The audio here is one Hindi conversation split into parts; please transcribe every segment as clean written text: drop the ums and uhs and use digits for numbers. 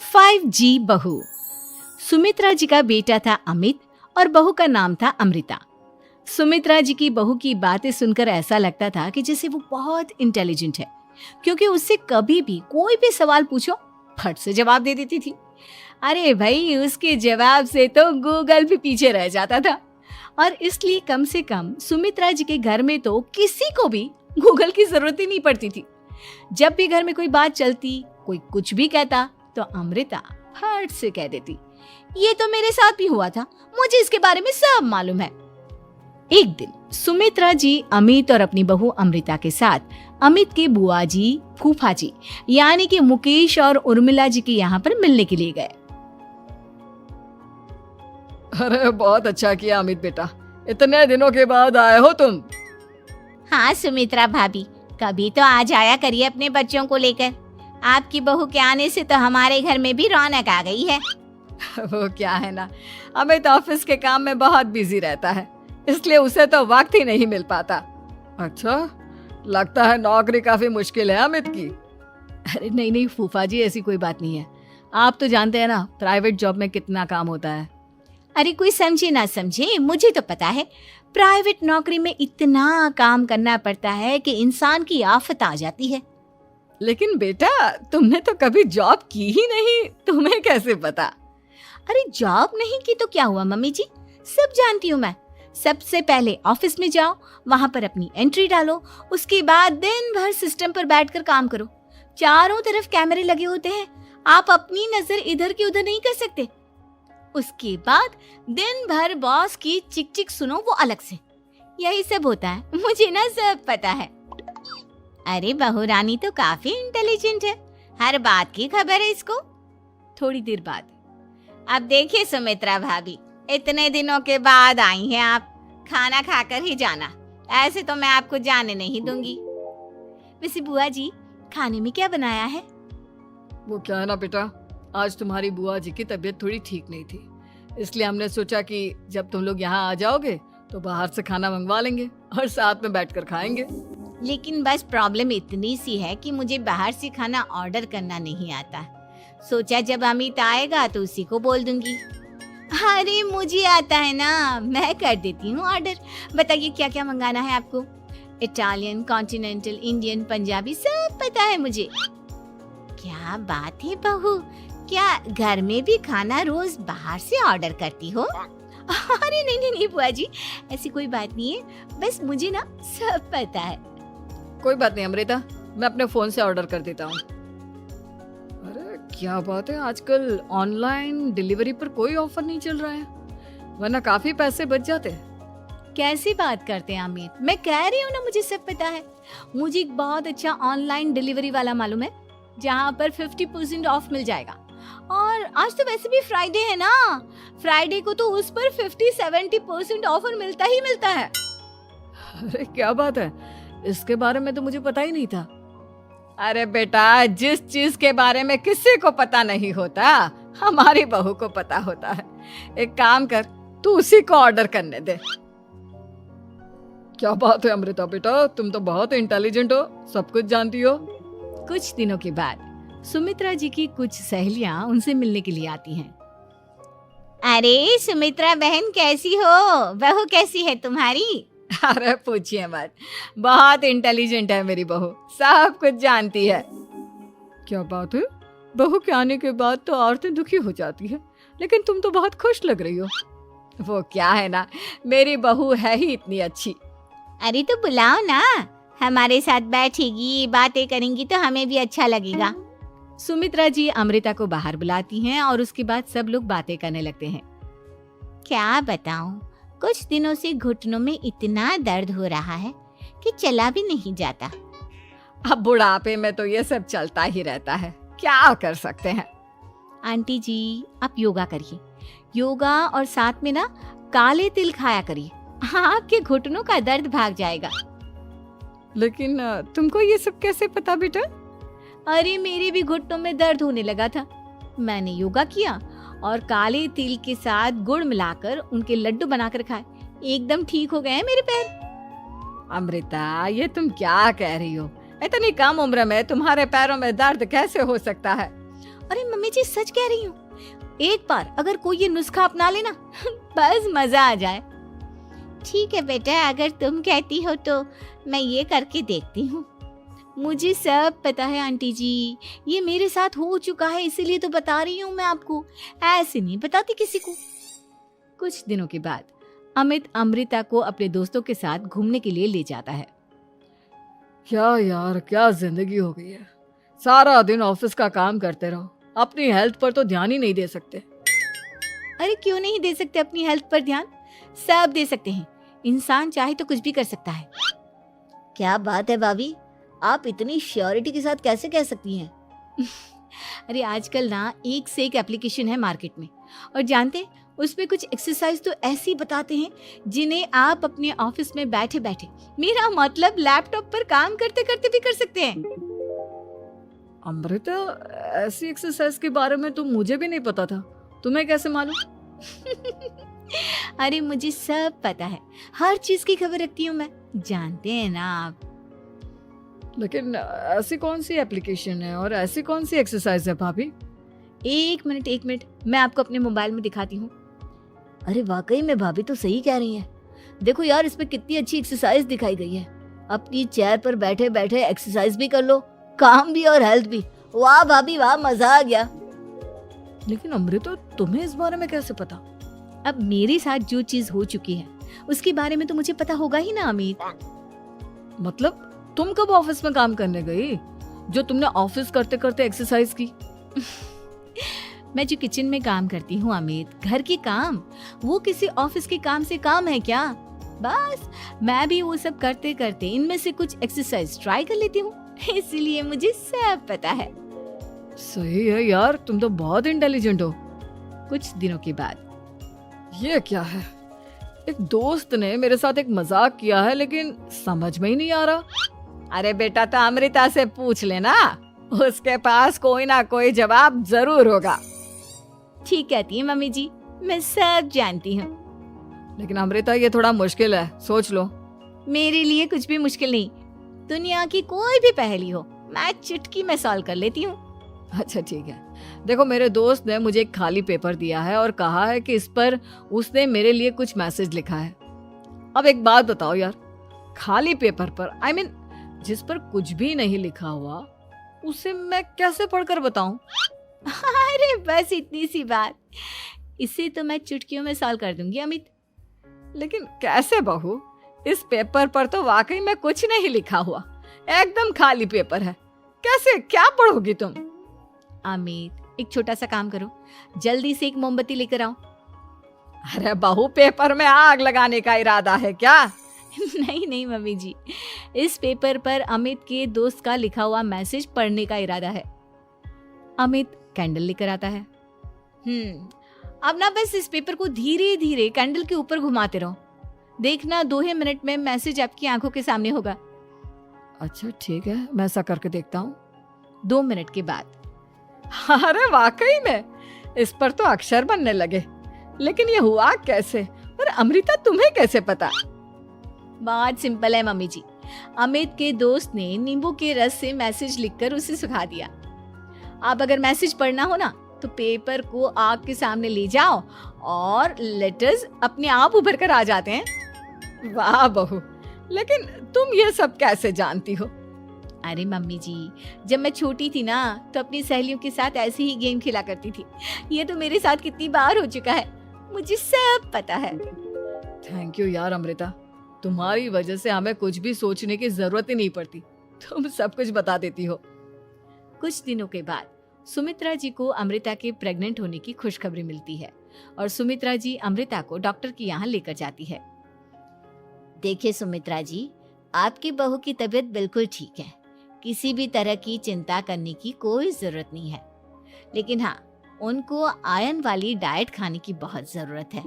5G बहू। सुमित्रा जी का बेटा था अमित और बहू का नाम था अमृता। सुमित्रा जी की बहू की बातें सुनकर ऐसा लगता था कि जैसे वो बहुत इंटेलिजेंट है, क्योंकि उससे कभी भी कोई भी सवाल पूछो फट से जवाब दे देती थी। अरे भाई, उसके जवाब से तो गूगल भी पीछे रह जाता था। और इसलिए कम से कम सुमित्रा जी के घर में तो किसी को भी गूगल की जरूरत ही नहीं पड़ती थी। जब भी घर में कोई बात चलती, कोई कुछ भी कहता, तो अमृता फट से कह देती, ये तो मेरे साथ भी हुआ था, मुझे इसके बारे में सब मालूम है। एक दिन सुमित्रा जी अमित और अपनी बहू अमृता के साथ अमित के बुआ जी, फूफा जी यानी कि मुकेश और उर्मिला जी के यहाँ पर मिलने के लिए गए। अरे बहुत अच्छा किया अमित बेटा, इतने दिनों के बाद आए हो तुम। हाँ सुमित्रा भाभी, कभी तो आ जाया करिए अपने बच्चों को लेकर। आपकी बहू के आने से तो हमारे घर में भी रौनक आ गई है। वो क्या है ना, अमित ऑफिस के काम में बहुत बिजी रहता है, इसलिए उसे तो वक्त ही नहीं मिल पाता। अच्छा, लगता है नौकरी काफी मुश्किल है अमित की। अरे नहीं फूफा जी, ऐसी कोई बात नहीं है। आप तो जानते हैं ना प्राइवेट जॉब में कितना काम होता है। अरे कोई समझे ना समझे, मुझे तो पता है प्राइवेट नौकरी में इतना काम करना पड़ता है कि इंसान की आफत आ जाती है। लेकिन बेटा, तुमने तो कभी जॉब की ही नहीं, तुम्हें कैसे पता? अरे जॉब नहीं की तो क्या हुआ मम्मी जी, सब जानती हूँ मैं। सबसे पहले ऑफिस में जाओ, वहां पर अपनी एंट्री डालो, उसके बाद दिन भर सिस्टम पर बैठकर काम करो। चारों तरफ कैमरे लगे होते हैं, आप अपनी नजर इधर की उधर नहीं कर सकते। उसके बाद दिन भर बॉस की चिक चिक सुनो, वो अलग से। यही सब होता है, मुझे ना सब पता है। अरे बहू रानी तो काफी इंटेलिजेंट है, हर बात की खबर है इसको। थोड़ी देर बाद, अब देखिए सुमित्रा भाभी, इतने दिनों के बाद आई हैं आप, खाना खाकर ही जाना, ऐसे तो मैं आपको जाने नहीं दूंगी। वैसे बुआ जी, खाने में क्या बनाया है? वो क्या है ना बेटा, आज तुम्हारी बुआ जी की तबीयत थोड़ी ठीक नहीं थी, इसलिए हमने सोचा कि जब तुम लोग यहाँ आ जाओगे तो बाहर से खाना मंगवा लेंगे और साथ में बैठकर खाएंगे। लेकिन बस प्रॉब्लम इतनी सी है कि मुझे बाहर से खाना ऑर्डर करना नहीं आता। सोचा जब अमित आएगा तो उसी को बोल दूंगी। अरे मुझे आता है ना, मैं कर देती हूँ ऑर्डर। बताइए क्या क्या मंगाना है आपको? इटालियन, कॉन्टिनेंटल, इंडियन, पंजाबी, सब पता है मुझे। क्या बात है बहू, क्या घर में भी खाना रोज बाहर से ऑर्डर करती हो? अरे नहीं बुआ जी, ऐसी कोई बात नहीं है, बस मुझे ना सब पता है। कोई बात नहीं अमृता, मैं अपने फोन से ऑर्डर कर देता हूँ। अरे क्या बात है, आजकल ऑनलाइन डिलीवरी पर कोई ऑफर नहीं चल रहा है, वरना काफी पैसे बच जाते हैं। कैसी बात करते हैं अमित, मैं कह रही हूँ ना मुझे सब पता है। मुझे एक बहुत अच्छा ऑनलाइन डिलीवरी वाला मालूम है, जहाँ पर 50% ऑफ मिल जाएगा। और आज तो वैसे भी फ्राइडे है ना, फ्राइडे को तो उस पर 50-70% ऑफर मिलता ही मिलता है। अरे क्या बात है, इसके बारे में तो मुझे पता ही नहीं था। अरे बेटा, जिस चीज के बारे में किसी को पता नहीं होता, हमारी बहू को पता होता है। एक काम कर, तू उसी को ऑर्डर करने दे। क्या बात है अमृता बेटा, तुम तो बहुत इंटेलिजेंट हो, सब कुछ जानती हो। कुछ दिनों के बाद सुमित्रा जी की कुछ सहेलियां उनसे मिलने के लिए आती हैं। अरे सुमित्रा बहन कैसी हो, बहू कैसी है तुम्हारी? अरे पूछिए मत, बहुत इंटेलिजेंट है मेरी बहू, सब कुछ जानती है। क्या बात है, बहू के आने के बाद तो औरतें दुखी हो जाती है, लेकिन तुम तो बहुत खुश लग रही हो। वो क्या है ना, मेरी बहू है ही इतनी अच्छी। अरे तो बुलाओ ना, हमारे साथ बैठेगी, बातें करेंगी तो हमें भी अच्छा लगेगा। सुमित्रा जी अमृता को बाहर बुलाती हैं और उसके बाद सब लोग बातें करने लगते हैं। क्या बताऊं, कुछ दिनों से घुटनों में इतना दर्द हो रहा है कि चला भी नहीं जाता। अब बुढ़ापे में तो ये सब चलता ही रहता है, क्या कर सकते हैं। आंटी जी, आप योगा करिए, योगा और साथ में ना काले तिल खाया करिए, आपके घुटनों का दर्द भाग जाएगा। लेकिन तुमको ये सब कैसे पता बेटा? अरे मेरे भी घुटनों में दर्द होने लगा था, मैंने योगा किया और काले तिल के साथ गुड़ मिलाकर उनके लड्डू बनाकर खाए, एकदम ठीक हो गए हैं मेरे पैर। अमृता, ये तुम क्या कह रही हो? इतनी कम उम्र में तुम्हारे पैरों में दर्द कैसे हो सकता है? अरे मम्मी जी सच कह रही हूँ, एक बार अगर कोई ये नुस्खा अपना लेना बस मजा आ जाए। ठीक है बेटा, अगर तुम कहती हो तो मैं ये करके देखती हूँ। मुझे सब पता है आंटी जी, ये मेरे साथ हो चुका है, इसीलिए तो बता रही हूँ मैं आपको, ऐसे नहीं बताती किसी को। कुछ दिनों के बाद अमित अमृता को अपने दोस्तों के साथ घूमने के लिए ले जाता है। क्या यार, क्या जिंदगी हो गई है। सारा दिन ऑफिस का काम करते रहो, अपनी हेल्थ पर तो ध्यान ही नहीं दे सकते। अरे क्यों नहीं दे सकते अपनी हेल्थ पर ध्यान? सब दे सकते हैं, इंसान चाहे तो कुछ भी कर सकता है। क्या बात है भाभी, आप इतनी श्योरिटी के साथ कैसे कह सकती हैं? अरे आजकल ना एक से एक एप्लीकेशन है मार्केट में, और जानते हैं उसमें कुछ एक्सरसाइज तो ऐसी बताते हैं जिन्हें आप अपने ऑफिस में बैठे बैठे, मेरा मतलब लैपटॉप पर काम करते करते भी कर सकते हैं। अमृता, ऐसी एक्सरसाइज के बारे में तो मुझे भी नहीं पता था, तुम्हें कैसे मालूम? अरे मुझे सब पता है, हर चीज की खबर रखती हूँ मैं, जानते हैं ना आप। लेकिन ऐसी कौन सी एप्लीकेशन है और ऐसी कौन सी एक्सरसाइज है भाभी? एक मिनट, मैं आपको अपने मोबाइल में दिखाती हूँ। अरे वाकई में भाभी तो सही कह रही हैं। देखो यार, इसमें कितनी अच्छी एक्सरसाइज दिखाई गई है। अपनी चेयर पर बैठे बैठे एक्सरसाइज भी कर लो, काम भी और हेल्थ भी। वाह भाभी वाह, मजा आ गया। लेकिन अमृता, तुम्हें इस बारे में कैसे पता? अब मेरे साथ जो चीज हो चुकी है उसके बारे में तो मुझे पता होगा ही ना अमित। मतलब तुम कब ऑफिस में काम करने गई जो तुमने ऑफिस करते करते एक्सरसाइज की? मैं जो किचन में काम करती हूँ अमित, घर के काम, वो किसी ऑफिस के काम से काम है क्या? बस मैं भी वो सब करते करते इनमें से कुछ एक्सरसाइज ट्राई कर लेती हूँ, इसीलिए मुझे सब पता है। सही है यार, तुम तो बहुत इंटेलिजेंट हो। कुछ दिनों के बाद ये क्या है, एक दोस्त ने मेरे साथ एक मजाक किया है लेकिन समझ में ही नहीं आ रहा। अरे बेटा, तो अमृता से पूछ लेना, उसके पास कोई ना कोई जवाब जरूर होगा। ठीक कहती है मम्मी जी, मैं सब जानती हूँ। लेकिन अमृता, ये थोड़ा मुश्किल है, सोच लो। मेरे लिए कुछ भी मुश्किल नहीं, दुनिया की कोई भी पहेली हो मैं चुटकी में सॉल्व कर लेती हूँ। अच्छा ठीक है, देखो मेरे दोस्त ने मुझे एक खाली पेपर दिया है और कहा है कि इस पर उसने मेरे लिए कुछ मैसेज लिखा है। अब एक बात बताओ यार, खाली पेपर पर, I mean, जिस पर कुछ भी नहीं लिखा हुआ, उसे मैं कैसे पढ़कर बताऊं? अरे बस इतनी सी बात, इसे तो मैं चुटकियों में सॉल्व कर दूंगी अमित। लेकिन कैसे बहू, इस पेपर पर तो वाकई में कुछ नहीं लिखा हुआ, एकदम खाली पेपर है, कैसे, क्या पढ़ोगी तुम? अमित, एक छोटा सा काम करो, जल्दी से एक मोमबत्ती लेकर आओ। अरे बहू, पेपर में आग लगाने का इरादा है क्या? नहीं मम्मी जी, इस पेपर पर अमित के दोस्त का लिखा हुआ मैसेज पढ़ने का इरादा है। अमित कैंडल लेकर आता है। अब ना बस इस पेपर को धीरे धीरे कैंडल के ऊपर घुमाते रहो, देखना 2 ही मिनट में मैसेज आपकी आंखों के सामने होगा। अच्छा ठीक है, मैं ऐसा करके देखता हूँ। 2 मिनट के बाद, अरे वाकई में इस पर तो अक्षर बनने लगे, लेकिन ये हुआ कैसे? और अमृता, तुम्हें कैसे पता? बहुत सिंपल है मम्मी जी, अमित के दोस्त ने नींबू के रस से मैसेज लिखकर उसे सुखा दिया। अब अगर मैसेज पढ़ना हो ना तो पेपर को आग के सामने ले जाओ और लेटर्स अपने आप उभर कर आ जाते हैं। वाह बहू, लेकिन तुम ये सब कैसे जानती हो? अरे मम्मी जी, जब मैं छोटी थी ना तो अपनी सहेलियों के साथ ऐसे ही गेम खेला करती थी। ये तो मेरे साथ कितनी बार हो चुका है, मुझे सब पता है। थैंक यू यार अमृता, तुम्हारी वजह से हमें कुछ भी सोचने की जरूरत ही नहीं पड़ती, तुम सब कुछ बता देती हो। कुछ दिनों के बाद सुमित्रा जी को अमृता के प्रेग्नेंट होने की खुशखबरी मिलती है और सुमित्रा जी अमृता को डॉक्टर के यहाँ लेकर जाती है। देखिए सुमित्रा जी, आपकी बहू की तबीयत बिल्कुल ठीक है, किसी भी तरह की चिंता करने की कोई जरूरत नहीं है, लेकिन हाँ, उनको आयरन वाली डाइट खाने की बहुत जरूरत है।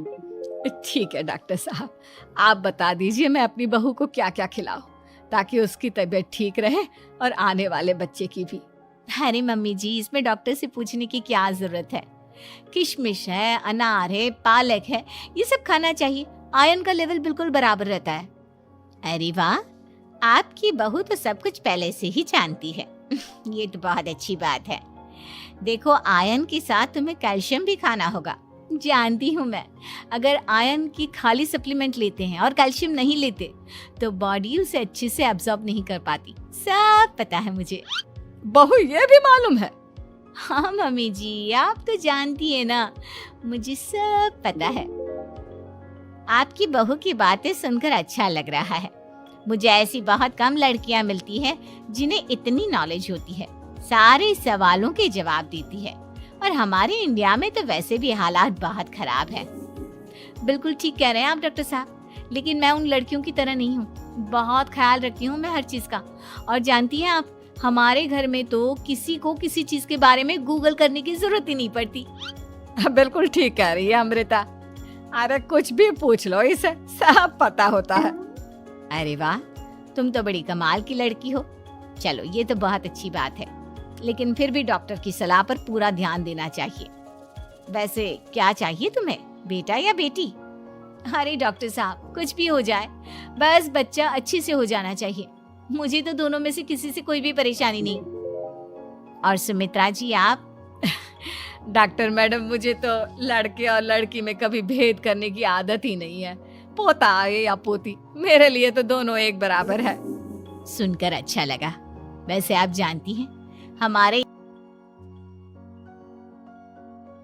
ठीक है डॉक्टर साहब, आप बता दीजिए मैं अपनी बहू को क्या क्या खिलाऊं ताकि उसकी तबीयत ठीक रहे और आने वाले बच्चे की भी। अरे मम्मी जी, इसमें डॉक्टर से पूछने की क्या जरूरत है, किशमिश है, अनार है, पालक है, ये सब खाना चाहिए, आयरन का लेवल बिल्कुल बराबर रहता है। अरे वाह, आपकी बहू तो सब कुछ पहले से ही जानती है। ये तो बहुत अच्छी बात है। देखो, आयरन के साथ तुम्हें कैल्शियम भी खाना होगा। जानती हूँ मैं, अगर आयरन की खाली सप्लीमेंट लेते हैं और कैल्शियम नहीं लेते तो बॉडी उसे अच्छे से एब्जॉर्ब नहीं कर पाती। सब पता है मुझे। बहू ये भी मालूम है? हाँ मम्मी जी, आप तो जानती है ना, मुझे सब पता है। आपकी बहू की बातें सुनकर अच्छा लग रहा है। मुझे ऐसी बहुत कम लड़कियां मिलती हैं जिन्हें इतनी नॉलेज होती है, सारे सवालों के जवाब देती है। और हमारे इंडिया में तो वैसे भी हालात बहुत खराब है। बिल्कुल ठीक कह रहे हैं आप डॉक्टर साहब, लेकिन मैं उन लड़कियों की तरह नहीं हूँ। बहुत ख्याल रखती हूँ मैं हर चीज का। और जानती हैं आप, हमारे घर में तो किसी को किसी चीज के बारे में गूगल करने की जरूरत ही नहीं पड़ती। बिल्कुल ठीक कह रही है अमृता। अरे कुछ भी पूछ लो इसे, सब पता होता है। अरे वाह, तुम तो बड़ी कमाल की लड़की हो। चलो, ये तो बहुत अच्छी बात है, लेकिन फिर भी डॉक्टर की सलाह पर पूरा ध्यान देना चाहिए। वैसे क्या चाहिए तुम्हें, बेटा या बेटी? अरे डॉक्टर साहब, कुछ भी हो जाए, बस बच्चा अच्छे से हो जाना चाहिए। मुझे तो दोनों में से किसी से कोई भी परेशानी नहीं। और सुमित्रा जी, आप? डॉक्टर मैडम, मुझे तो लड़के और लड़की में कभी भेद करने की आदत ही नहीं है। पोता आए या पोती, मेरे लिए तो दोनों एक बराबर है। सुनकर अच्छा लगा। वैसे आप जानती हैं, हमारे